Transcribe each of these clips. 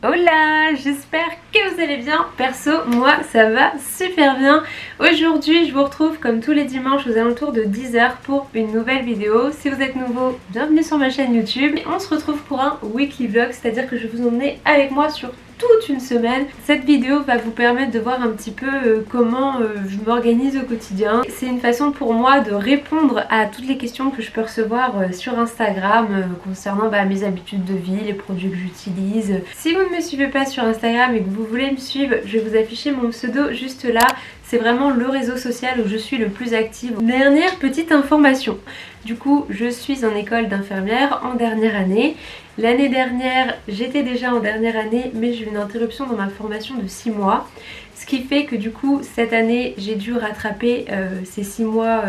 Hola, j'espère que vous allez bien. Perso, moi ça va super bien. Aujourd'hui je vous retrouve comme tous les dimanches aux alentours de 10h pour une nouvelle vidéo. Si vous êtes nouveau, bienvenue sur ma chaîne YouTube. Et on se retrouve pour un weekly vlog, c'est-à-dire que je vais vous emmener avec moi sur toute une semaine. Cette vidéo va vous permettre de voir un petit peu comment je m'organise au quotidien. C'est une façon pour moi de répondre à toutes les questions que je peux recevoir sur Instagram concernant mes habitudes de vie, les produits que j'utilise. Si vous ne me suivez pas sur Instagram et que vous voulez me suivre, je vais vous afficher mon pseudo juste là. C'est vraiment le réseau social où je suis le plus active. Dernière petite information. Du coup, je suis en école d'infirmière en dernière année. L'année dernière, j'étais déjà en dernière année, mais j'ai eu une interruption dans ma formation de 6 mois. Ce qui fait que du coup, cette année, j'ai dû rattraper ces 6 mois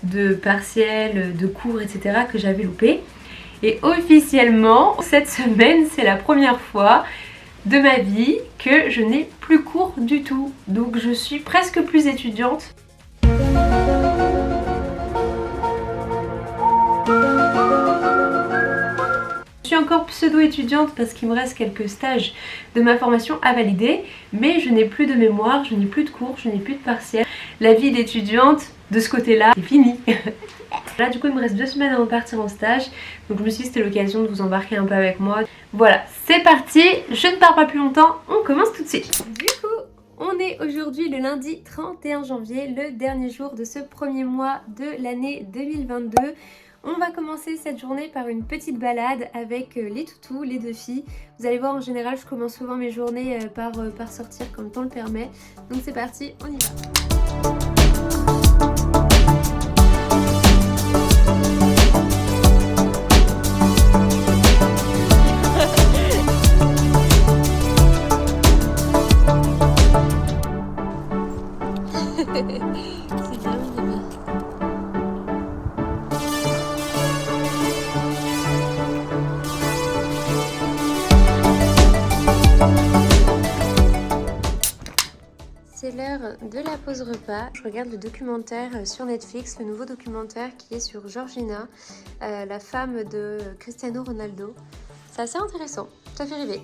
de partiels, de cours, etc. que j'avais loupés. Et officiellement, cette semaine, c'est la première fois de ma vie que je n'ai plus cours du tout. Donc je suis presque plus étudiante. Je suis encore pseudo-étudiante parce qu'il me reste quelques stages de ma formation à valider, mais je n'ai plus de mémoire, je n'ai plus de cours, je n'ai plus de partiels. La vie d'étudiante, de ce côté-là, c'est fini. Là du coup il me reste 2 semaines avant de partir en stage, donc je me suis dit c'était l'occasion de vous embarquer un peu avec moi. Voilà, c'est parti, je ne pars pas plus longtemps, on commence tout de suite. Du coup, on est aujourd'hui le lundi 31 janvier, le dernier jour de ce premier mois de l'année 2022. On va commencer cette journée par une petite balade avec les toutous, les 2 filles. Vous allez voir, en général je commence souvent mes journées par sortir comme le temps le permet. Donc c'est parti, on y va. C'est bien bébé. C'est l'heure de la pause repas. Je regarde le documentaire sur Netflix, le nouveau documentaire qui est sur Georgina, la femme de Cristiano Ronaldo. C'est assez intéressant, ça fait rêver.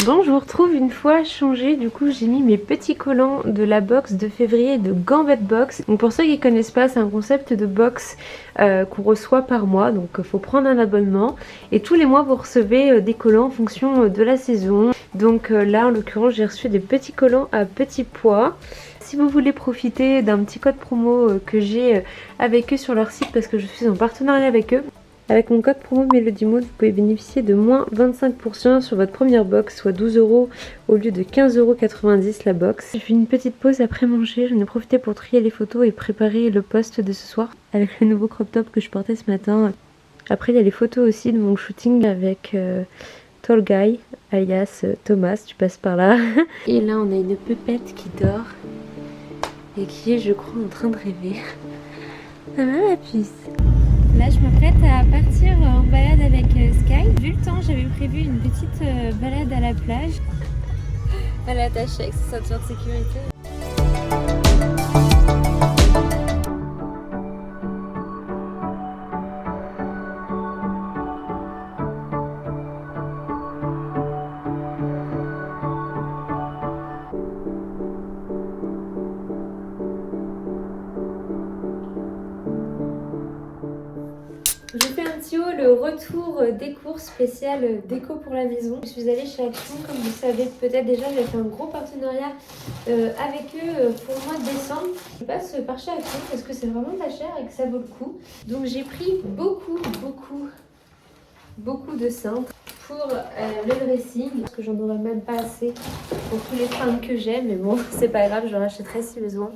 Bon, je vous retrouve une fois changé. Du coup j'ai mis mes petits collants de la box de février de Gambette Box. Donc pour ceux qui ne connaissent pas, c'est un concept de box qu'on reçoit par mois. Donc il faut prendre un abonnement et tous les mois vous recevez des collants en fonction de la saison. Donc là en l'occurrence j'ai reçu des petits collants à petits pois. Si vous voulez profiter d'un petit code promo que j'ai avec eux sur leur site, parce que je suis en partenariat avec eux, avec mon code promo MelodyMood, vous pouvez bénéficier de moins 25% sur votre première box, soit 12 € au lieu de 15,90 € la box. J'ai fait une petite pause après manger, j'en ai profité pour trier les photos et préparer le post de ce soir avec le nouveau crop top que je portais ce matin. Après il y a les photos aussi de mon shooting avec Tall Guy, alias Thomas, tu passes par là. Et là on a une pepette qui dort et qui est je crois en train de rêver. Ça va ma puce? Là je m'apprête à partir en balade avec Sky. Vu le temps, j'avais prévu une petite balade à la plage. Elle est attachée avec sa ceinture de sécurité. J'ai fait un petit haul retour des courses spéciales déco pour la maison. Je suis allée chez Action, comme vous savez peut-être déjà, j'ai fait un gros partenariat avec eux pour le mois de décembre. Je passe par chez Action parce que c'est vraiment pas cher et que ça vaut le coup. Donc j'ai pris beaucoup de cintres pour le dressing, parce que j'en aurais même pas assez pour tous les fringues que j'ai, mais bon c'est pas grave, je rachèterai si besoin.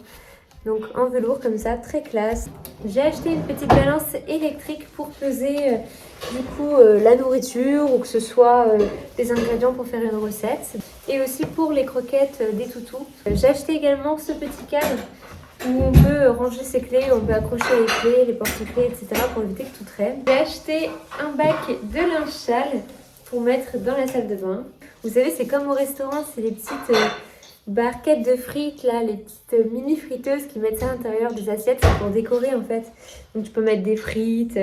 Donc en velours comme ça, très classe. J'ai acheté une petite balance électrique pour peser la nourriture ou que ce soit des ingrédients pour faire une recette. Et aussi pour les croquettes des toutous. J'ai acheté également ce petit cadre où on peut ranger ses clés, on peut accrocher les clés, les porte-clés, etc. pour éviter que tout traîne. J'ai acheté un bac de linge sale pour mettre dans la salle de bain. Vous savez, c'est comme au restaurant, c'est les petites... barquettes de frites là, les petites mini friteuses qui mettent ça à l'intérieur des assiettes, c'est pour décorer en fait. Donc tu peux mettre des frites,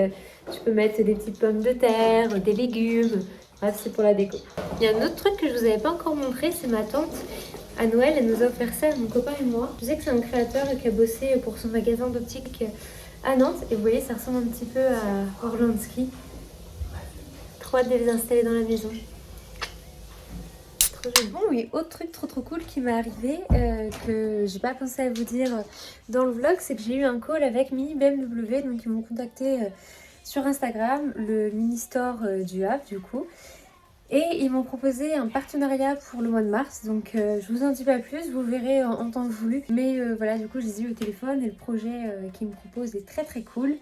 tu peux mettre des petites pommes de terre, des légumes, Bref, c'est pour la déco. Il y a un autre truc que je vous avais pas encore montré, c'est ma tante. À Noël, elle nous a offert ça, mon copain et moi. Je sais que c'est un créateur qui a bossé pour son magasin d'optique à Nantes. Et vous voyez, ça ressemble un petit peu à Orlansky. Trop hâte de les installer dans la maison. Trop joli. Bon, oui, autre truc trop cool qui m'est arrivé, que j'ai pas pensé à vous dire dans le vlog, c'est que j'ai eu un call avec Mini BMW. Donc ils m'ont contacté sur Instagram, le mini store du Havre du coup. Et ils m'ont proposé un partenariat pour le mois de mars, donc je vous en dis pas plus, vous verrez en temps voulu. Mais voilà, du coup je les ai eu au téléphone et le projet qu'ils me proposent est très cool.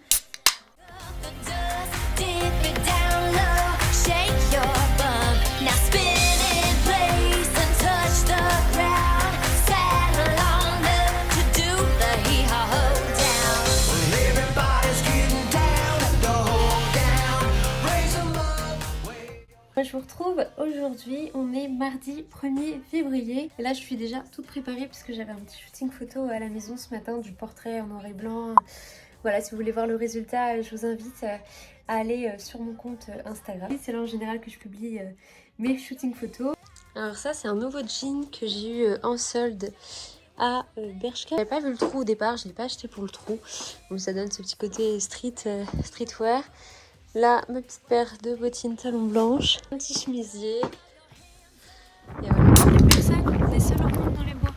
Je vous retrouve aujourd'hui, on est mardi 1er février et là je suis déjà toute préparée puisque j'avais un petit shooting photo à la maison ce matin du portrait en noir et blanc. Voilà, si vous voulez voir le résultat, je vous invite à aller sur mon compte Instagram. C'est là en général que je publie mes shootings photos. Alors ça c'est un nouveau jean que j'ai eu en solde à Bershka. J'avais pas vu le trou au départ, je l'ai pas acheté pour le trou. Donc ça donne ce petit côté streetwear. Là, ma petite paire de bottines talons blanches, un petit chemisier. Et voilà. C'est pour ça qu'on est seul au monde dans les bois.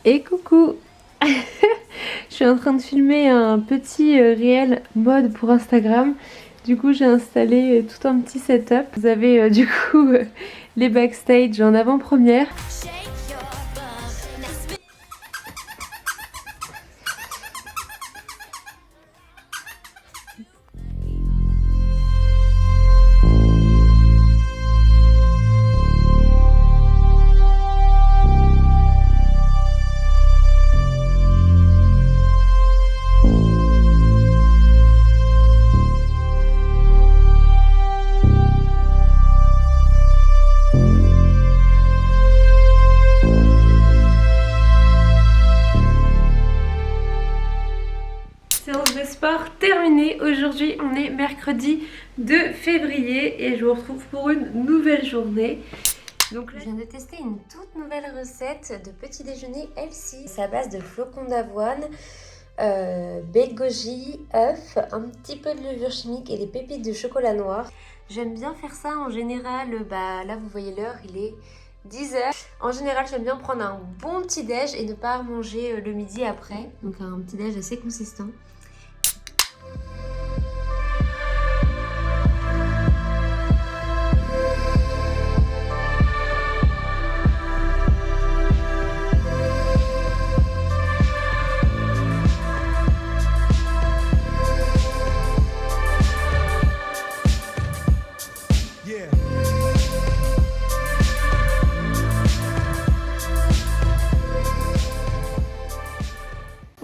Et coucou. Je suis en train de filmer un petit réel mode pour Instagram. Du coup, j'ai installé tout un petit setup. Vous avez du coup les backstage en avant-première. Séance de sport terminée. Aujourd'hui on est mercredi 2 février et je vous retrouve pour une nouvelle journée. Donc là, je viens de tester une toute nouvelle recette de petit déjeuner healthy. C'est à base de flocons d'avoine, baie de goji, œufs, un petit peu de levure chimique et des pépites de chocolat noir. J'aime bien faire ça en général, là vous voyez l'heure, il est 10h. En général, j'aime bien prendre un bon petit déj et ne pas manger le midi après. Donc un petit déj assez consistant.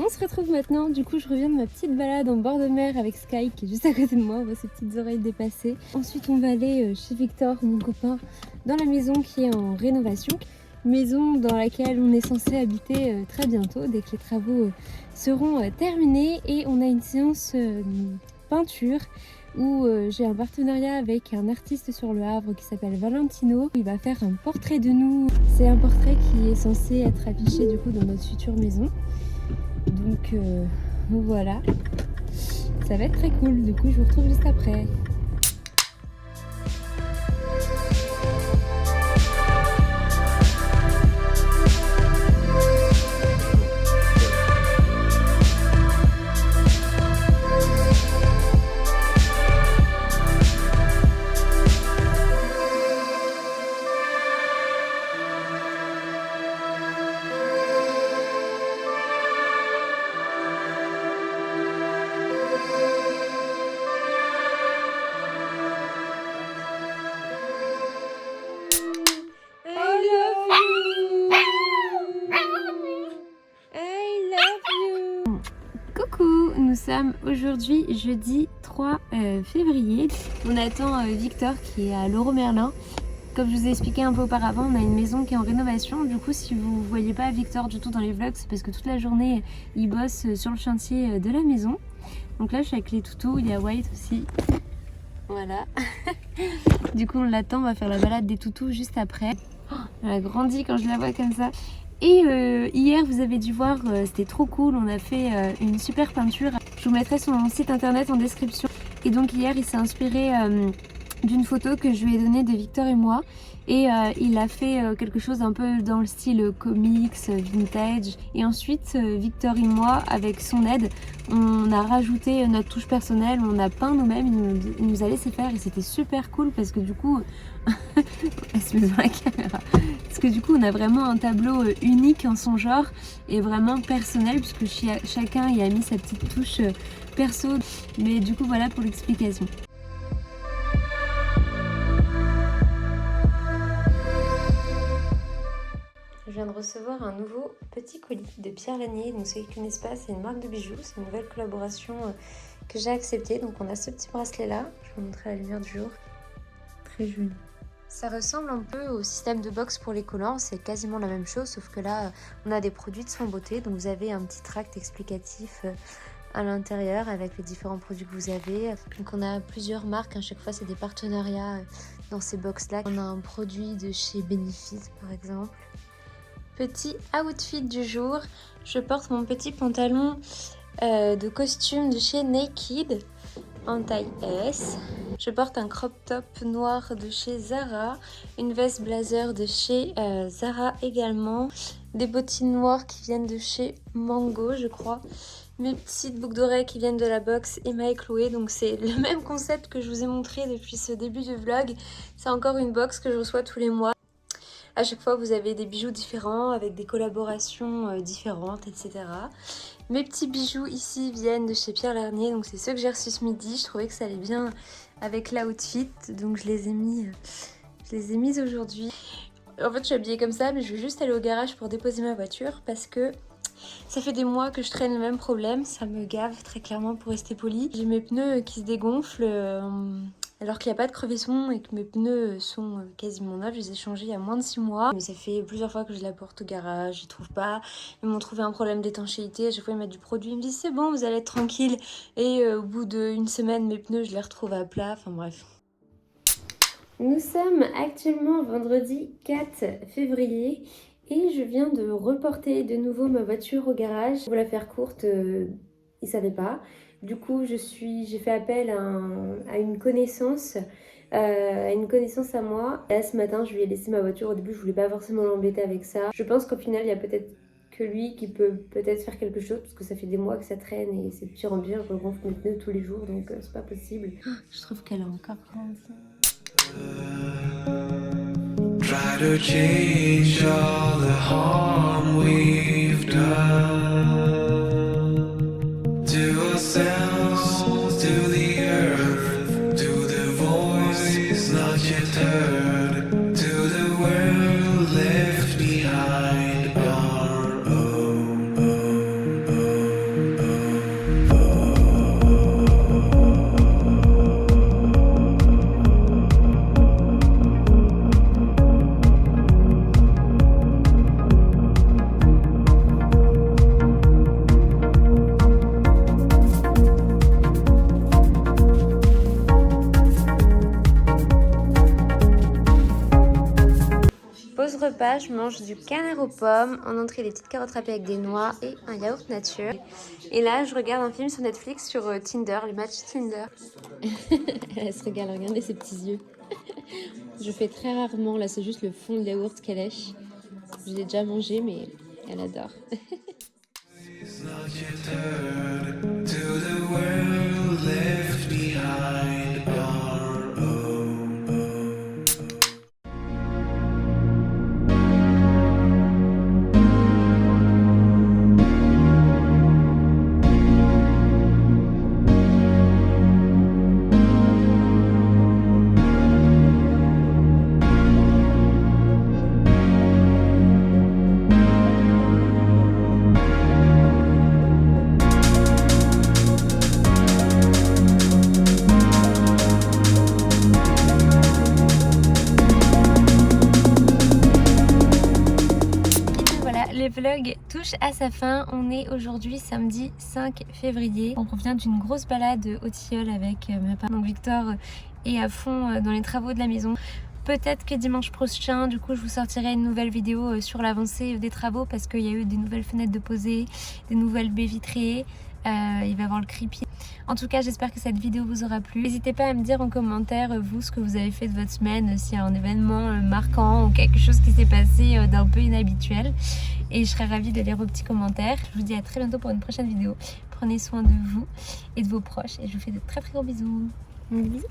On se retrouve maintenant, du coup je reviens de ma petite balade en bord de mer avec Sky qui est juste à côté de moi, on voit ses petites oreilles dépassées. Ensuite on va aller chez Victor, mon copain, dans la maison qui est en rénovation. Maison dans laquelle on est censé habiter très bientôt, dès que les travaux seront terminés. Et on a une séance peinture où j'ai un partenariat avec un artiste sur le Havre qui s'appelle Valentino. Il va faire un portrait de nous. C'est un portrait qui est censé être affiché du coup dans notre future maison. Donc voilà, ça va être très cool, du coup je vous retrouve juste après. Nous sommes aujourd'hui jeudi 3 février. On attend Victor qui est à Leroy Merlin. Comme je vous ai expliqué un peu auparavant, on a une maison qui est en rénovation. Du coup, si vous ne voyez pas Victor du tout dans les vlogs, c'est parce que toute la journée, il bosse sur le chantier de la maison. Donc là je suis avec les toutous, il y a White aussi. Voilà. Du coup on l'attend, on va faire la balade des toutous juste après. Oh, elle a grandi quand je la vois comme ça. Et hier vous avez dû voir, c'était trop cool, on a fait une super peinture. Je vous mettrai son site internet en description. Et donc hier il s'est inspiré d'une photo que je lui ai donnée de Victor et moi. Et il a fait quelque chose un peu dans le style comics, vintage. Et ensuite, Victor et moi, avec son aide, on a rajouté notre touche personnelle, on a peint nous-mêmes, il nous a laissé faire et c'était super cool parce que du coup, elle se met dans la caméra. Parce que du coup, on a vraiment un tableau unique en son genre et vraiment personnel puisque chacun y a mis sa petite touche perso. Mais du coup, voilà pour l'explication. Je viens de recevoir un nouveau petit colis de Pierre Lanier. Donc ceux qui ne connaissent pas, c'est une marque de bijoux. C'est une nouvelle collaboration que j'ai acceptée. Donc on a ce petit bracelet là. Je vais vous montrer à la lumière du jour. Très joli. Ça ressemble un peu au système de box pour les collants. C'est quasiment la même chose, sauf que là, on a des produits de soins beauté. Donc vous avez un petit tract explicatif à l'intérieur avec les différents produits que vous avez. Donc on a plusieurs marques. À chaque fois, c'est des partenariats dans ces box là. On a un produit de chez Benefit par exemple. Petit outfit du jour, je porte mon petit pantalon de costume de chez Naked en taille S. Je porte un crop top noir de chez Zara, une veste blazer de chez Zara également, des bottines noires qui viennent de chez Mango je crois, mes petites boucles d'oreilles qui viennent de la box Emma et Chloé, donc c'est le même concept que je vous ai montré depuis ce début du vlog. C'est encore une box que je reçois tous les mois. À chaque fois, vous avez des bijoux différents avec des collaborations différentes, etc. Mes petits bijoux ici viennent de chez Pierre Lanier, donc c'est ceux que j'ai reçus ce midi. Je trouvais que ça allait bien avec l'outfit, donc je les ai mis aujourd'hui. En fait, je suis habillée comme ça, mais je vais juste aller au garage pour déposer ma voiture parce que ça fait des mois que je traîne le même problème. Ça me gave très clairement pour rester poli. J'ai mes pneus qui se dégonflent alors qu'il n'y a pas de crevaison et que mes pneus sont quasiment neufs. Je les ai changés il y a moins de 6 mois. Mais ça fait plusieurs fois que je la porte au garage, je trouve pas. Ils m'ont trouvé un problème d'étanchéité. À chaque fois ils mettent du produit, ils me disent c'est bon, vous allez être tranquille. Et au bout d'une semaine, mes pneus, je les retrouve à plat. Enfin bref. Nous sommes actuellement vendredi 4 février. Et je viens de reporter de nouveau ma voiture au garage. Pour la faire courte, ils ne savaient pas. Du coup, j'ai fait appel à une connaissance, à moi. Là, ce matin, je lui ai laissé ma voiture. Au début, je voulais pas forcément l'embêter avec ça. Je pense qu'au final, il y a peut-être que lui qui peut peut-être faire quelque chose parce que ça fait des mois que ça traîne et c'est de pire en pire. Je regonfle mes pneus tous les jours, donc c'est pas possible. Je trouve qu'elle a encore grandi. Try to change all the harm we've done to ourselves, to the earth, to the voice not yet heard, to the world left behind our own. Pause repas, je mange du canard aux pommes, en entrée des petites carottes râpées avec des noix et un yaourt nature. Et là, je regarde un film sur Netflix sur Tinder, les matchs Tinder. Elle se régale, regardez ses petits yeux. Je fais très rarement, là c'est juste le fond de yaourt qu'elle lèche. Je l'ai déjà mangé, mais elle adore. vlog touche à sa fin. On est aujourd'hui samedi 5 février. On revient d'une grosse balade au Tilleul avec mes parents. Donc Victor est à fond dans les travaux de la maison. Peut-être que dimanche prochain, du coup, je vous sortirai une nouvelle vidéo sur l'avancée des travaux parce qu'il y a eu des nouvelles fenêtres de posées, des nouvelles baies vitrées. Il va y avoir le creepy. En tout cas, j'espère que cette vidéo vous aura plu. N'hésitez pas à me dire en commentaire, vous, ce que vous avez fait de votre semaine, s'il y a un événement marquant ou quelque chose qui s'est passé d'un peu inhabituel. Et je serai ravie de lire vos petits commentaires. Je vous dis à très bientôt pour une prochaine vidéo. Prenez soin de vous et de vos proches. Et je vous fais de très très gros bisous. Bisous.